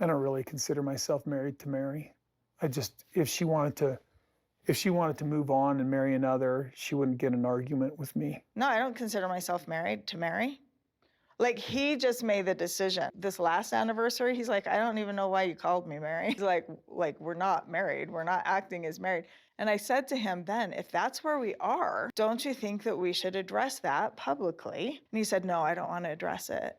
I don't really consider myself married to Mary. If she wanted to move on and marry another, she wouldn't get an argument with me. No, I don't consider myself married to Mary. Like, he just made the decision. This last anniversary, he's like, I don't even know why you called me Mary. He's like, we're not married. We're not acting as married. And I said to him then, if that's where we are, don't you think that we should address that publicly? And he said, no, I don't want to address it.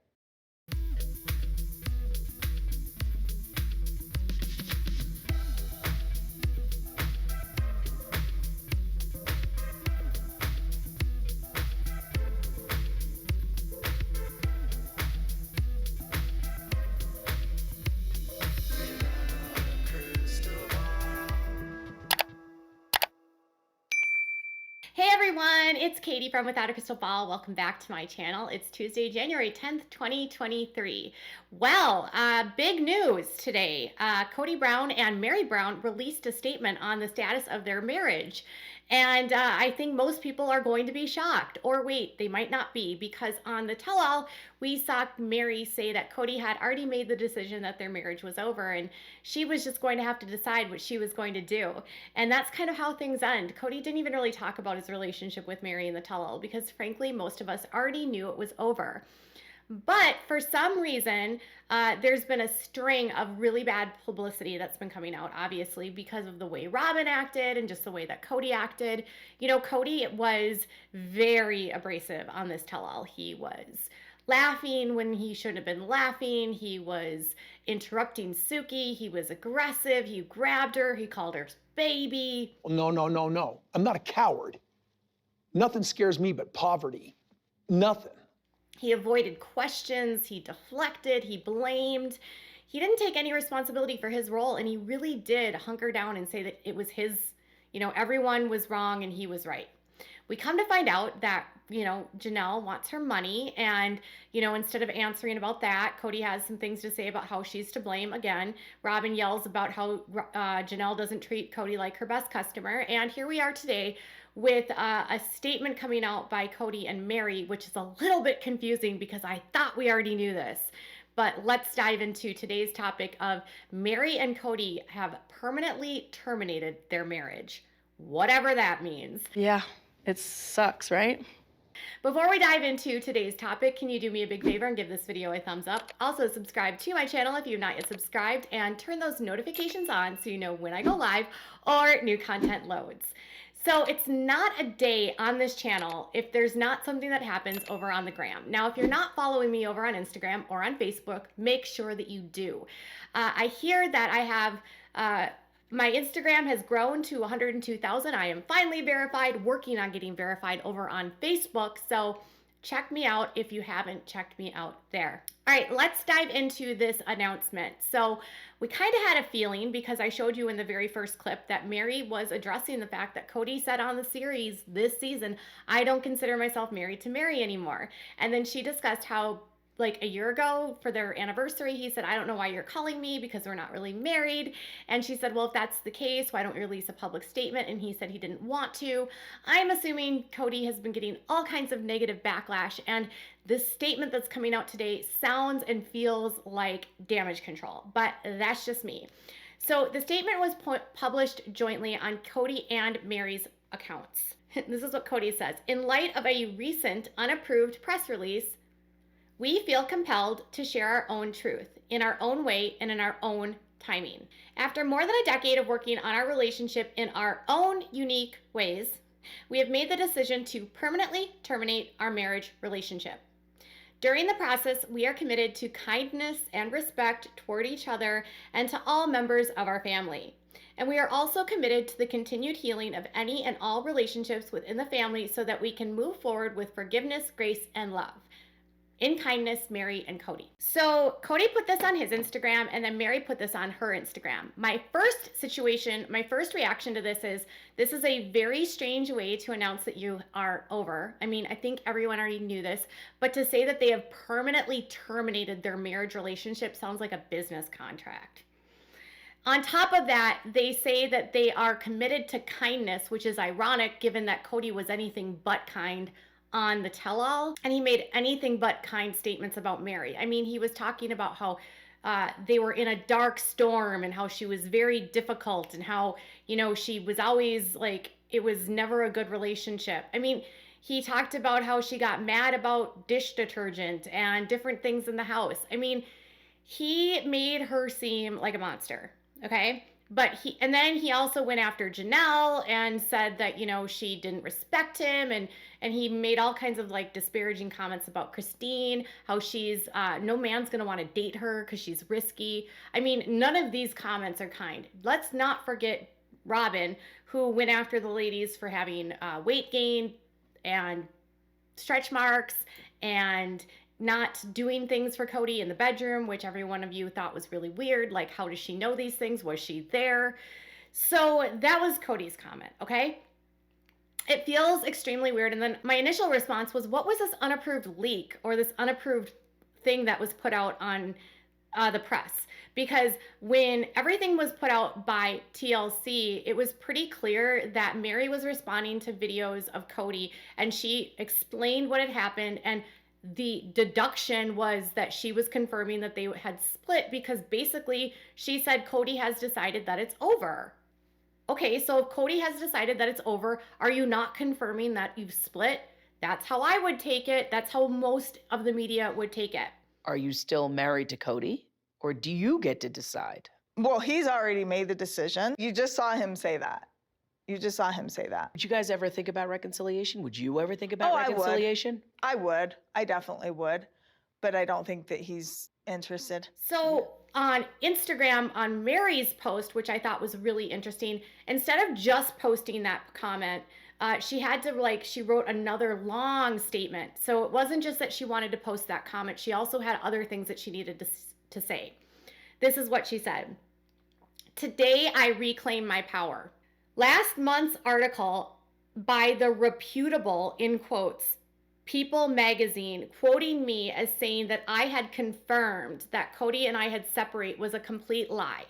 Hey everyone, it's Katie from Without a Crystal Ball. Welcome back to my channel. It's Tuesday, January 10th, 2023. Well, big news today. Kody Brown and Meri Brown released a statement on the status of their marriage. And I think most people are going to be shocked. Or wait, they might not be, because on the tell-all, we saw Meri say that Kody had already made the decision that their marriage was over, and she was just going to have to decide what she was going to do. And that's kind of how things end. Kody didn't even really talk about his relationship with Meri in the tell-all, because frankly, most of us already knew it was over. But for some reason, there's been a string of really bad publicity that's been coming out, obviously, because of the way Robin acted and just the way that Kody acted. You know, Kody was very abrasive on this tell-all. He was laughing when he shouldn't have been laughing. He was interrupting Suki. He was aggressive. He grabbed her. He called her baby. No, no, no, no. I'm not a coward. Nothing scares me but poverty. Nothing. He avoided questions, he deflected, he blamed. He didn't take any responsibility for his role, and he really did hunker down and say that it was his, everyone was wrong and he was right. We come to find out that, Janelle wants her money, and, instead of answering about that, Kody has some things to say about how she's to blame. Again, Robin yells about how Janelle doesn't treat Kody like her best customer, and here we are today with a statement coming out by Kody and Meri, which is a little bit confusing because I thought we already knew this. But let's dive into today's topic of Meri and Kody have permanently terminated their marriage, whatever that means. Yeah, it sucks, right? Before we dive into today's topic, can you do me a big favor and give this video a thumbs up? Also, subscribe to my channel if you've not yet subscribed, and turn those notifications on so you know when I go live or new content loads. So it's not a day on this channel if there's not something that happens over on the gram. Now, if you're not following me over on Instagram or on Facebook, make sure that you do. I hear that I have, my Instagram has grown to 102,000. I am finally verified, working on getting verified over on Facebook. So check me out if you haven't checked me out there. All right, let's dive into this announcement. So we kind of had a feeling, because I showed you in the very first clip that Meri was addressing the fact that Kody said on the series this season, I don't consider myself married to Meri anymore. And then she discussed how, like a year ago for their anniversary, he said, I don't know why you're calling me because we're not really married. And she said, well, if that's the case, why don't you release a public statement? And he said he didn't want to. I'm assuming Kody has been getting all kinds of negative backlash, and this statement that's coming out today sounds and feels like damage control, but that's just me. So the statement was published jointly on Kody and Meri's accounts. This is what Kody says. In light of a recent unapproved press release, we feel compelled to share our own truth in our own way and in our own timing. After more than a decade of working on our relationship in our own unique ways, we have made the decision to permanently terminate our marriage relationship. During the process, we are committed to kindness and respect toward each other and to all members of our family. And we are also committed to the continued healing of any and all relationships within the family so that we can move forward with forgiveness, grace, and love. In kindness, Meri and Kody. So Kody put this on his Instagram, and then Meri put this on her Instagram. My first reaction to this is a very strange way to announce that you are over. I mean, I think everyone already knew this, but to say that they have permanently terminated their marriage relationship sounds like a business contract. On top of that, they say that they are committed to kindness, which is ironic given that Kody was anything but kind on the tell-all, and he made anything but kind statements about Meri. I mean, he was talking about how they were in a dark storm and how she was very difficult and how, you know, she was always like, it was never a good relationship. I mean, he talked about how she got mad about dish detergent and different things in the house. I mean, he made her seem like a monster, okay? And then he also went after Janelle and said that, you know, she didn't respect him, and he made all kinds of like disparaging comments about Christine, how she's, no man's gonna wanna date her because she's risky. I mean, none of these comments are kind. Let's not forget Robin, who went after the ladies for having weight gain and stretch marks and not doing things for Kody in the bedroom, which every one of you thought was really weird. Like, how does she know these things? Was she there? So that was Kody's comment, okay? It feels extremely weird. And then my initial response was, what was this unapproved leak or this unapproved thing that was put out on the press? Because when everything was put out by TLC, it was pretty clear that Meri was responding to videos of Kody, and she explained what had happened, and the deduction was that she was confirming that they had split because basically she said Kody has decided that it's over. Okay, so if Kody has decided that it's over, are you not confirming that you've split? That's how I would take it. That's how most of the media would take it. Are you still married to Kody, or do you get to decide? Well, he's already made the decision. You just saw him say that. Would you guys ever think about reconciliation? Would you ever think about Oh, I would. reconciliation? I would. I definitely would. But I don't think that he's interested. So on Instagram, on Meri's post, which I thought was really interesting, instead of just posting that comment, she wrote another long statement. So it wasn't just that she wanted to post that comment. She also had other things that she needed to say. This is what she said. Today, I reclaim my power. Last month's article by the reputable, in quotes, People magazine, quoting me as saying that I had confirmed that Kody and I had separated was a complete lie.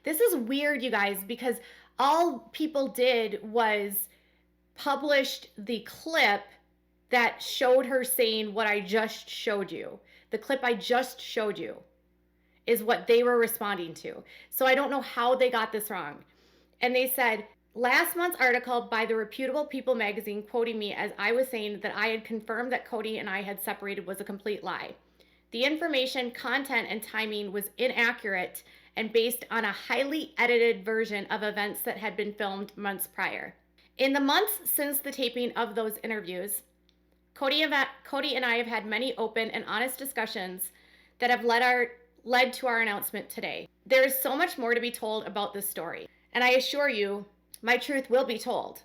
This is weird, you guys, because all People did was published the clip that showed her saying what I just showed you. The clip I just showed you is what they were responding to. So I don't know how they got this wrong. And they said, last month's article by the reputable People magazine quoting me as I was saying that I had confirmed that Kody and I had separated was a complete lie. The information, content, and timing was inaccurate and based on a highly edited version of events that had been filmed months prior. In the months since the taping of those interviews, Kody and I have had many open and honest discussions that have led to our announcement today. There is so much more to be told about this story, and I assure you, my truth will be told.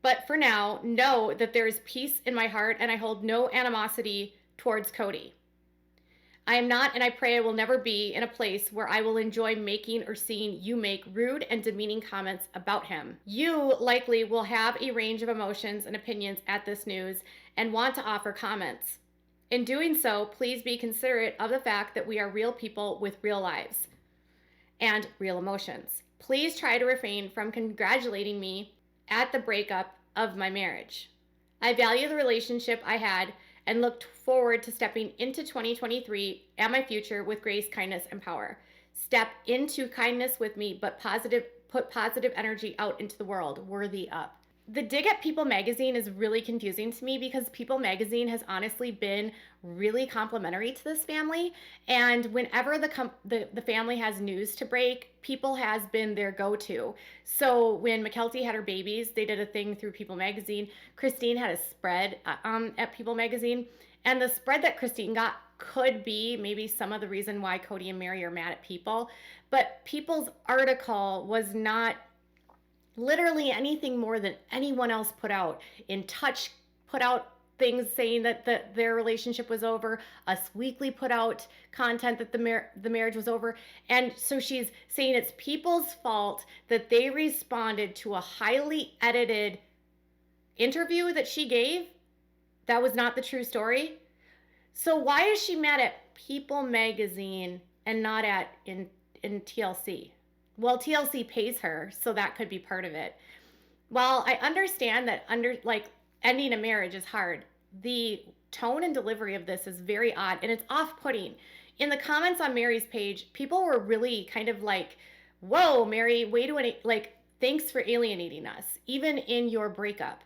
But for now, know that there is peace in my heart and I hold no animosity towards Kody. I am not, and I pray I will never be, in a place where I will enjoy making or seeing you make rude and demeaning comments about him. You likely will have a range of emotions and opinions at this news and want to offer comments. In doing so, please be considerate of the fact that we are real people with real lives and real emotions. Please try to refrain from congratulating me at the breakup of my marriage. I value the relationship I had and looked forward to stepping into 2023 and my future with grace, kindness, and power. Step into kindness with me, but put positive energy out into the world, worthy up. The dig at People magazine is really confusing to me because People magazine has honestly been really complimentary to this family. And whenever the family has news to break, People has been their go-to. So when McKelty had her babies, they did a thing through People magazine. Christine had a spread at People magazine. And the spread that Christine got could be maybe some of the reason why Kody and Meri are mad at People. But People's article was not literally anything more than anyone else put out. In Touch put out things saying that their relationship was over. Us Weekly put out content that the marriage was over. And so she's saying it's People's fault that they responded to a highly edited interview that she gave. That was not the true story. So why is she mad at People magazine and not in TLC? Well, TLC pays her, so that could be part of it. While I understand that ending a marriage is hard, the tone and delivery of this is very odd, and it's off-putting. In the comments on Meri's page, people were really kind of like, whoa, Meri, way to, like, thanks for alienating us, even in your breakup.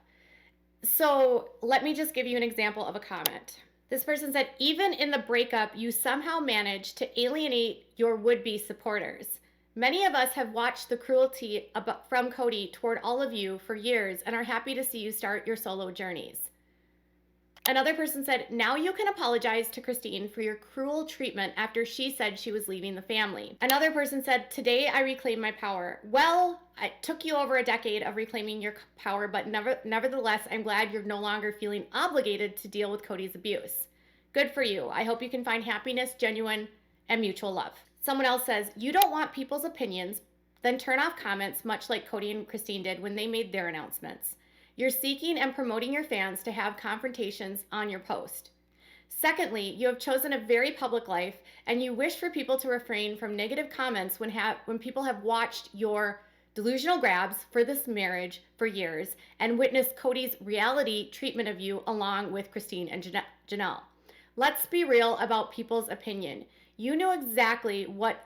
So let me just give you an example of a comment. This person said, even in the breakup, you somehow managed to alienate your would-be supporters. Many of us have watched the cruelty from Kody toward all of you for years and are happy to see you start your solo journeys. Another person said, now you can apologize to Christine for your cruel treatment after she said she was leaving the family. Another person said, today I reclaim my power. Well, it took you over a decade of reclaiming your power, but nevertheless, I'm glad you're no longer feeling obligated to deal with Kody's abuse. Good for you. I hope you can find happiness, genuine, and mutual love. Someone else says, you don't want people's opinions, then turn off comments, much like Kody and Christine did when they made their announcements. You're seeking and promoting your fans to have confrontations on your post. Secondly, you have chosen a very public life and you wish for people to refrain from negative comments when people have watched your delusional grabs for this marriage for years and witnessed Kody's reality treatment of you along with Christine and Janelle. Let's be real about people's opinion. You knew exactly what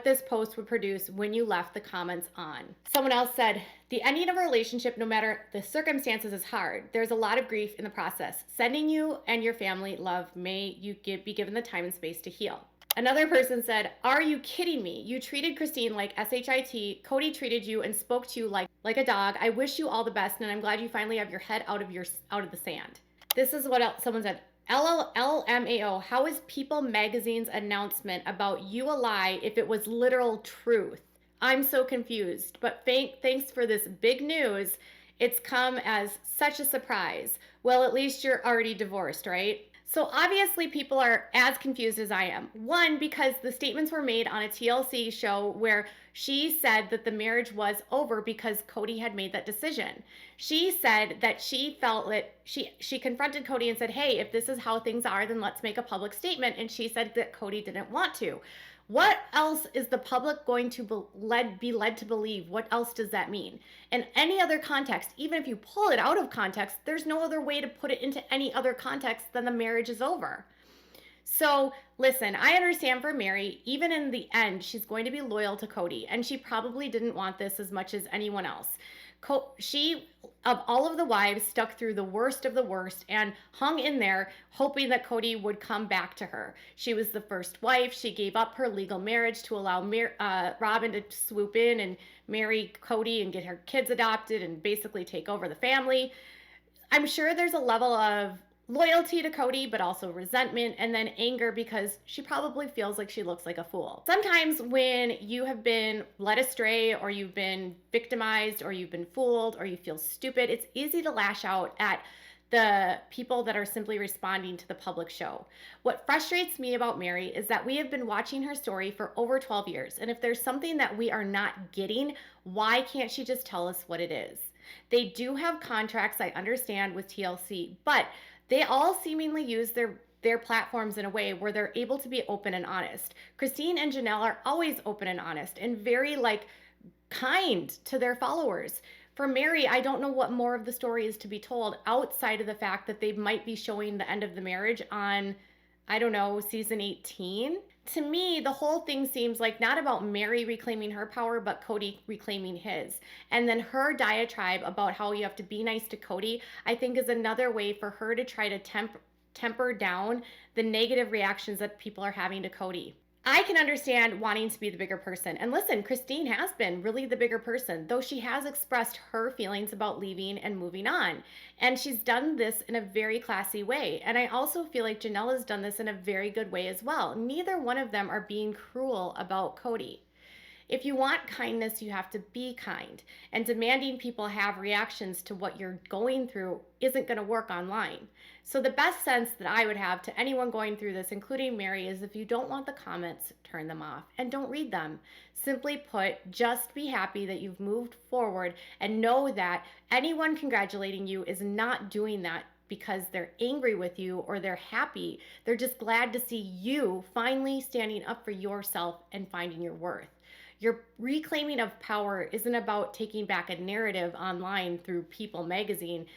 this post would produce when you left the comments on. Someone else said, the ending of a relationship, no matter the circumstances, is hard. There's a lot of grief in the process. Sending you and your family love. May you be given the time and space to heal. Another person said, are you kidding me? You treated Christine like SHIT. Kody treated you and spoke to you like a dog. I wish you all the best, and I'm glad you finally have your head out of the sand. This is what someone said. LMAO, how is People Magazine's announcement about you a lie if it was literal truth? I'm so confused, but thanks for this big news. It's come as such a surprise. Well, at least you're already divorced, right? So obviously people are as confused as I am. One, because the statements were made on a TLC show where she said that the marriage was over because Kody had made that decision. She said that she felt that she confronted Kody and said, hey, if this is how things are, then let's make a public statement. And she said that Kody didn't want to. What else is the public going to be led to believe? What else does that mean? In any other context, even if you pull it out of context, there's no other way to put it into any other context than the marriage is over. So listen, I understand for Meri, even in the end, she's going to be loyal to Kody, and she probably didn't want this as much as anyone else. She, of all of the wives, stuck through the worst of the worst and hung in there hoping that Kody would come back to her. She was the first wife. She gave up her legal marriage to allow Robin to swoop in and marry Kody and get her kids adopted and basically take over the family. I'm sure there's a level of loyalty to Kody, but also resentment and then anger because she probably feels like she looks like a fool. Sometimes when you have been led astray or you've been victimized or you've been fooled or you feel stupid, it's easy to lash out at the people that are simply responding to the public show. What frustrates me about Meri is that we have been watching her story for over 12 years. And if there's something that we are not getting, why can't she just tell us what it is? They do have contracts, I understand, with TLC, but they all seemingly use their platforms in a way where they're able to be open and honest. Christine and Janelle are always open and honest and very kind to their followers. For Meri, I don't know what more of the story is to be told outside of the fact that they might be showing the end of the marriage on, I don't know, season 18. To me, the whole thing seems like not about Meri reclaiming her power, but Kody reclaiming his. And then her diatribe about how you have to be nice to Kody, I think is another way for her to try to temper down the negative reactions that people are having to Kody. I can understand wanting to be the bigger person. And listen, Christine has been really the bigger person, though she has expressed her feelings about leaving and moving on. And she's done this in a very classy way. And I also feel like Janelle has done this in a very good way as well. Neither one of them are being cruel about Kody. If you want kindness, you have to be kind. And demanding people have reactions to what you're going through isn't going to work online. So the best sense that I would have to anyone going through this, including Meri, is if you don't want the comments, turn them off and don't read them. Simply put, just be happy that you've moved forward and know that anyone congratulating you is not doing that because they're angry with you or they're happy. They're just glad to see you finally standing up for yourself and finding your worth. Your reclaiming of power isn't about taking back a narrative online through People Magazine.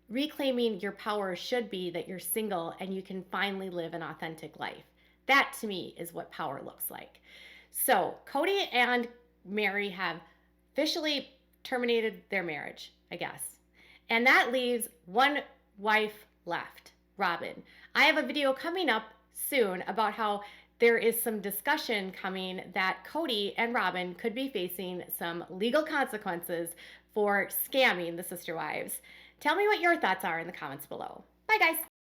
Reclaiming your power should be that you're single and you can finally live an authentic life. That to me is what power looks like. So Kody and Meri have officially terminated their marriage, I guess. And that leaves one wife left, Robyn. I have a video coming up soon about how there is some discussion coming that Kody and Robyn could be facing some legal consequences for scamming the sister wives. Tell me what your thoughts are in the comments below. Bye, guys.